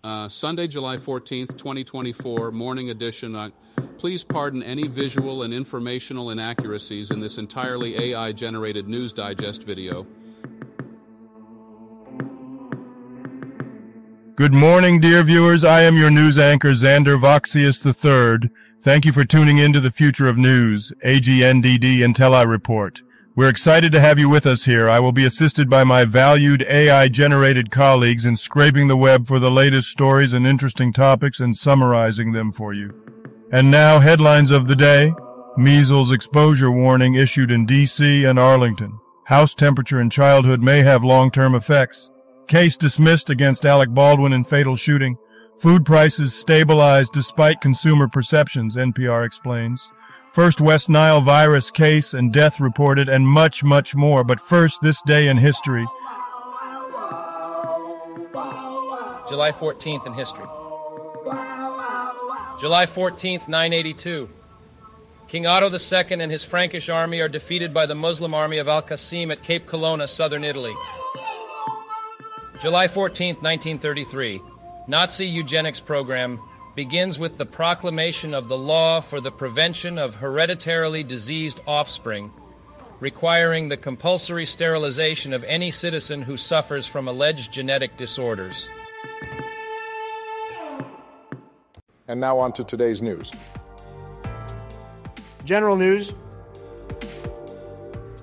Sunday, July 14th, 2024, morning edition. Please pardon any visual and informational inaccuracies in this entirely AI-generated News Digest video. Good morning, dear viewers. I am your news anchor, Xander Voxius III. Thank you for tuning in to the Future of News, AGNDD Intellireport. We're excited to have you with us here. I will be assisted by my valued AI-generated colleagues in scraping the web for the latest stories and interesting topics and summarizing them for you. And now, headlines of the day. Measles exposure warning issued in D.C. and Arlington. House temperature in childhood may have long-term effects. Case dismissed against Alec Baldwin in fatal shooting. Food prices stabilized despite consumer perceptions, NPR explains. First West Nile virus case and death reported, and much, much more. But first, this day in history. July 14th in history. July 14th, 982. King Otto II and his Frankish army are defeated by the Muslim army of Al-Qasim at Cape Colonna, southern Italy. July 14, 1933, Nazi eugenics program begins with the proclamation of the law for the prevention of hereditarily diseased offspring, requiring the compulsory sterilization of any citizen who suffers from alleged genetic disorders. And now on to today's news. General news.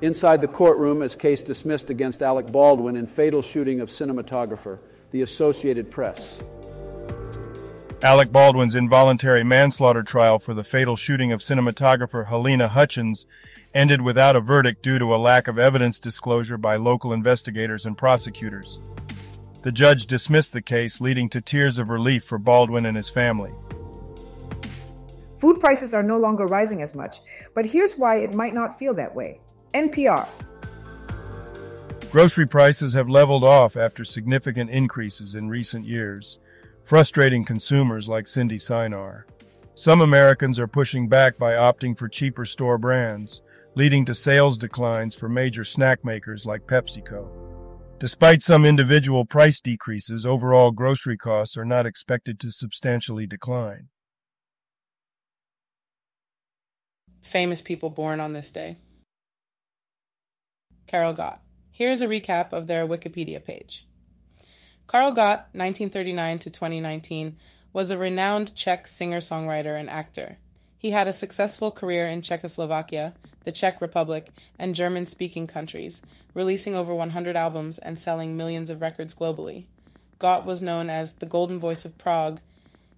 Inside the courtroom as case dismissed against Alec Baldwin in fatal shooting of cinematographer, the Associated Press. Alec Baldwin's involuntary manslaughter trial for the fatal shooting of cinematographer Halyna Hutchins ended without a verdict due to a lack of evidence disclosure by local investigators and prosecutors. The judge dismissed the case, leading to tears of relief for Baldwin and his family. Food prices are no longer rising as much, but here's why it might not feel that way. NPR. Grocery prices have leveled off after significant increases in recent years, frustrating consumers like Cindy Sinar. Some Americans are pushing back by opting for cheaper store brands, leading to sales declines for major snack makers like PepsiCo. Despite some individual price decreases, overall grocery costs are not expected to substantially decline. Famous people born on this day. Karel Gott. Here's a recap of their Wikipedia page. Karel Gott, 1939 to 2019, was a renowned Czech singer-songwriter and actor. He had a successful career in Czechoslovakia, the Czech Republic, and German-speaking countries, releasing over 100 albums and selling millions of records globally. Gott was known as the Golden Voice of Prague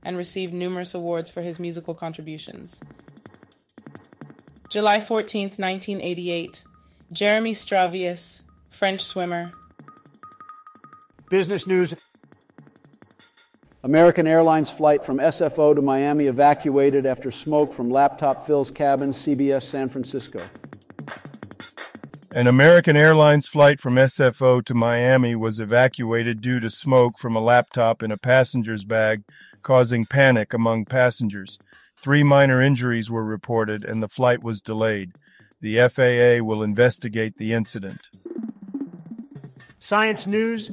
and received numerous awards for his musical contributions. July 14, 1988. Jeremy Stravius, French swimmer. Business news. American Airlines flight from SFO to Miami evacuated after smoke from laptop fills cabin, CBS San Francisco. An American Airlines flight from SFO to Miami was evacuated due to smoke from a laptop in a passenger's bag, causing panic among passengers. 3 minor injuries were reported and the flight was delayed. The FAA will investigate the incident. Science news.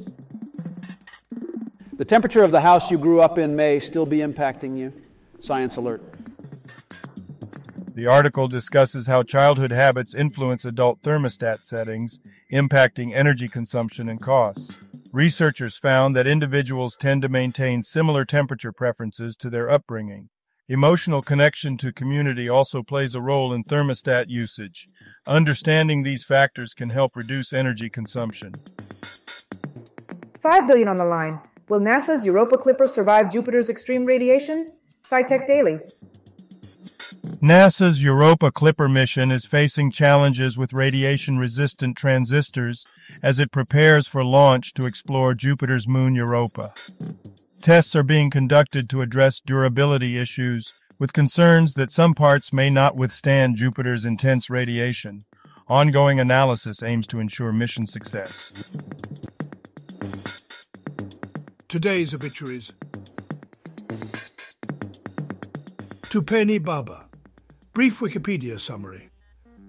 The temperature of the house you grew up in may still be impacting you. Science alert. The article discusses how childhood habits influence adult thermostat settings, impacting energy consumption and costs. Researchers found that individuals tend to maintain similar temperature preferences to their upbringing. Emotional connection to community also plays a role in thermostat usage. Understanding these factors can help reduce energy consumption. $5 billion on the line. Will NASA's Europa Clipper survive Jupiter's extreme radiation? SciTech Daily. NASA's Europa Clipper mission is facing challenges with radiation-resistant transistors as it prepares for launch to explore Jupiter's moon Europa. Tests are being conducted to address durability issues, with concerns that some parts may not withstand Jupiter's intense radiation. Ongoing analysis aims to ensure mission success. Today's obituaries. To Penny Baba. Brief Wikipedia summary.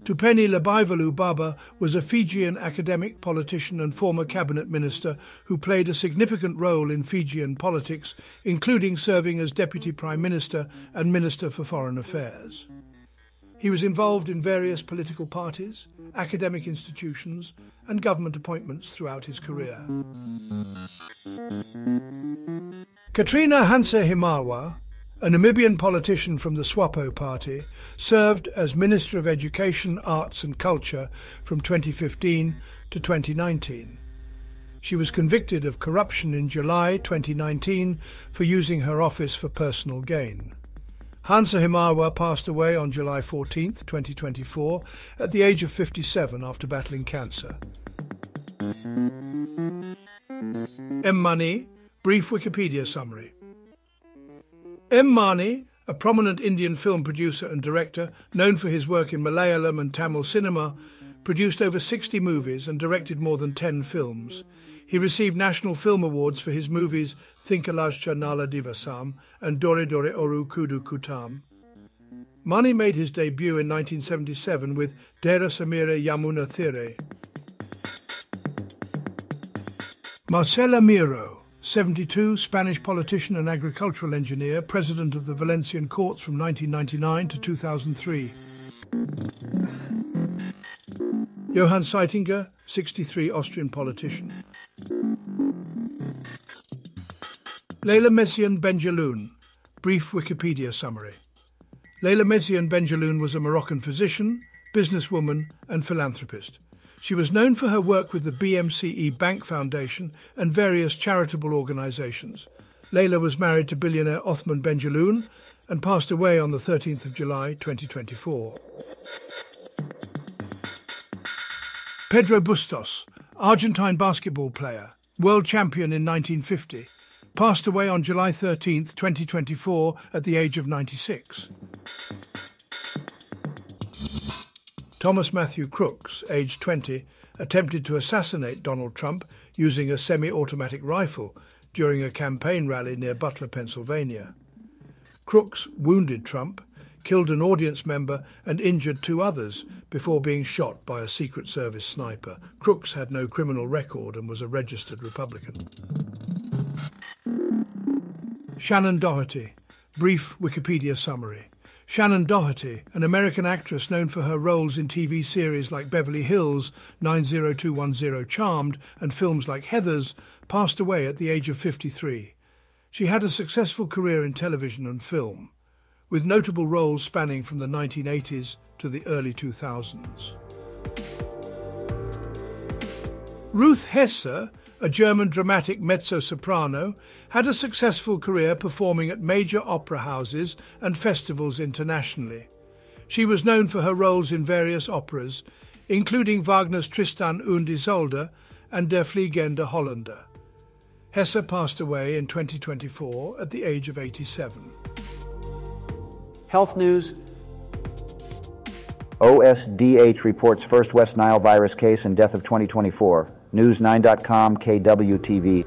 Tupeni Labaivalu Baba was a Fijian academic, politician and former cabinet minister who played a significant role in Fijian politics, including serving as Deputy Prime Minister and Minister for Foreign Affairs. He was involved in various political parties, academic institutions and government appointments throughout his career. Katrina Hanse-Himawa, a Namibian politician from the SWAPO party, served as Minister of Education, Arts and Culture from 2015 to 2019. She was convicted of corruption in July 2019 for using her office for personal gain. Hanse-Himawa passed away on July 14, 2024, at the age of 57 after battling cancer. M. Mani, brief Wikipedia summary. M. Mani, a prominent Indian film producer and director known for his work in Malayalam and Tamil cinema, produced over 60 movies and directed more than 10 films. He received National Film Awards for his movies Thinkalashcha Nala Divasam and Dore Dore Oru Kudu Kutam. Mani made his debut in 1977 with Dera Samira Yamuna Thire. Marcela Miro, 72, Spanish politician and agricultural engineer, president of the Valencian courts from 1999 to 2003. Johann Seitinger, 63, Austrian politician. Leila Messian Benjeloun, brief Wikipedia summary. Leila Messian Benjeloun was a Moroccan physician, businesswoman and philanthropist. She was known for her work with the BMCE Bank Foundation and various charitable organisations. Leila was married to billionaire Othman Benjeloun and passed away on the 13th of July 2024. Pedro Bustos, Argentine basketball player, world champion in 1950, passed away on July 13th, 2024 at the age of 96. Thomas Matthew Crooks, aged 20, attempted to assassinate Donald Trump using a semi-automatic rifle during a campaign rally near Butler, Pennsylvania. Crooks wounded Trump, killed an audience member and injured 2 others before being shot by a Secret Service sniper. Crooks had no criminal record and was a registered Republican. Shannon Doherty, brief Wikipedia summary. Shannon Doherty, an American actress known for her roles in TV series like Beverly Hills, 90210 Charmed, and films like Heathers, passed away at the age of 53. She had a successful career in television and film, with notable roles spanning from the 1980s to the early 2000s. Ruth Hesse, a German dramatic mezzo-soprano, had a successful career performing at major opera houses and festivals internationally. She was known for her roles in various operas, including Wagner's Tristan und Isolde and Der Fliegende Holländer. Hesse passed away in 2024 at the age of 87. Health news. OSDH reports first West Nile virus case and death of 2024. News9.com, KWTV.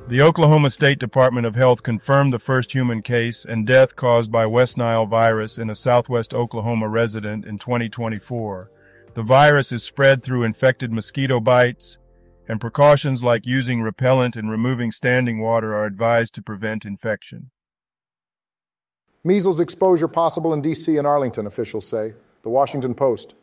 The Oklahoma State Department of Health confirmed the first human case and death caused by West Nile virus in a southwest Oklahoma resident in 2024. The virus is spread through infected mosquito bites, and precautions like using repellent and removing standing water are advised to prevent infection. Measles exposure possible in D.C. and Arlington, officials say. The Washington Post.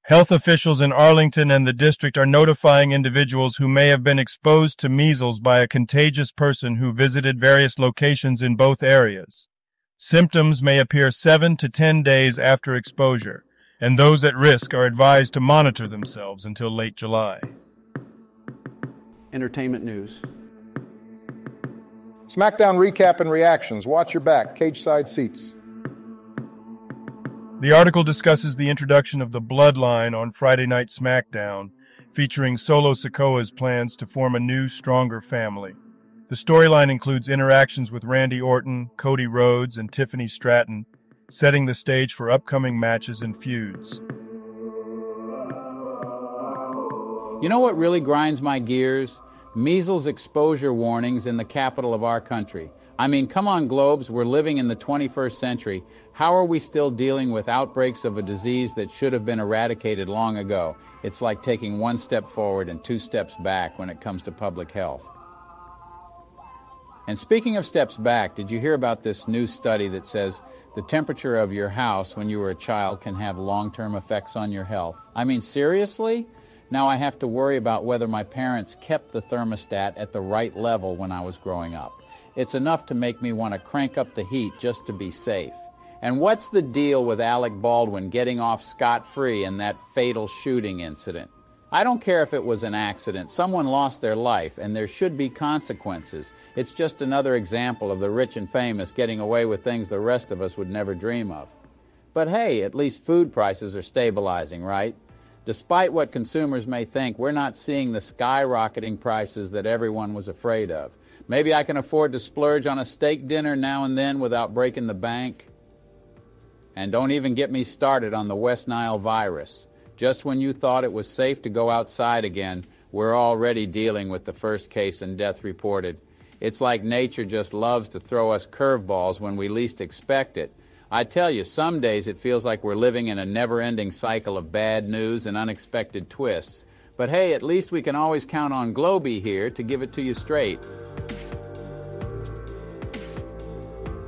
Health officials in Arlington and the district are notifying individuals who may have been exposed to measles by a contagious person who visited various locations in both areas. Symptoms may appear 7 to 10 days after exposure, and those at risk are advised to monitor themselves until late July. Entertainment news. SmackDown recap and reactions. Watch your back. Cage side seats. The article discusses the introduction of the Bloodline on Friday Night SmackDown, featuring Solo Sikoa's plans to form a new, stronger family. The storyline includes interactions with Randy Orton, Cody Rhodes, and Tiffany Stratton, setting the stage for upcoming matches and feuds. You know what really grinds my gears? Measles exposure warnings in the capital of our country. I mean, come on, Globes, we're living in the 21st century. How are we still dealing with outbreaks of a disease that should have been eradicated long ago? It's like taking one step forward and two steps back when it comes to public health. And speaking of steps back, did you hear about this new study that says the temperature of your house when you were a child can have long-term effects on your health? I mean, seriously? Now I have to worry about whether my parents kept the thermostat at the right level when I was growing up. It's enough to make me want to crank up the heat just to be safe. And what's the deal with Alec Baldwin getting off scot-free in that fatal shooting incident? I don't care if it was an accident. Someone lost their life, and there should be consequences. It's just another example of the rich and famous getting away with things the rest of us would never dream of. But hey, at least food prices are stabilizing, right? Despite what consumers may think, we're not seeing the skyrocketing prices that everyone was afraid of. Maybe I can afford to splurge on a steak dinner now and then without breaking the bank. And don't even get me started on the West Nile virus. Just when you thought it was safe to go outside again, we're already dealing with the first case and death reported. It's like nature just loves to throw us curveballs when we least expect it. I tell you, some days it feels like we're living in a never-ending cycle of bad news and unexpected twists. But hey, at least we can always count on Globey here to give it to you straight.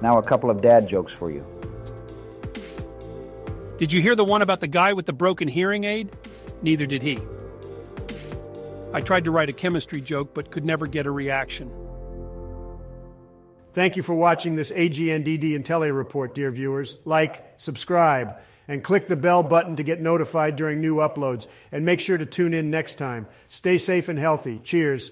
Now a couple of dad jokes for you. Did you hear the one about the guy with the broken hearing aid? Neither did he. I tried to write a chemistry joke, but could never get a reaction. Thank you for watching this AGNDD Intellireport, dear viewers. Like, subscribe, and click the bell button to get notified during new uploads. And make sure to tune in next time. Stay safe and healthy. Cheers.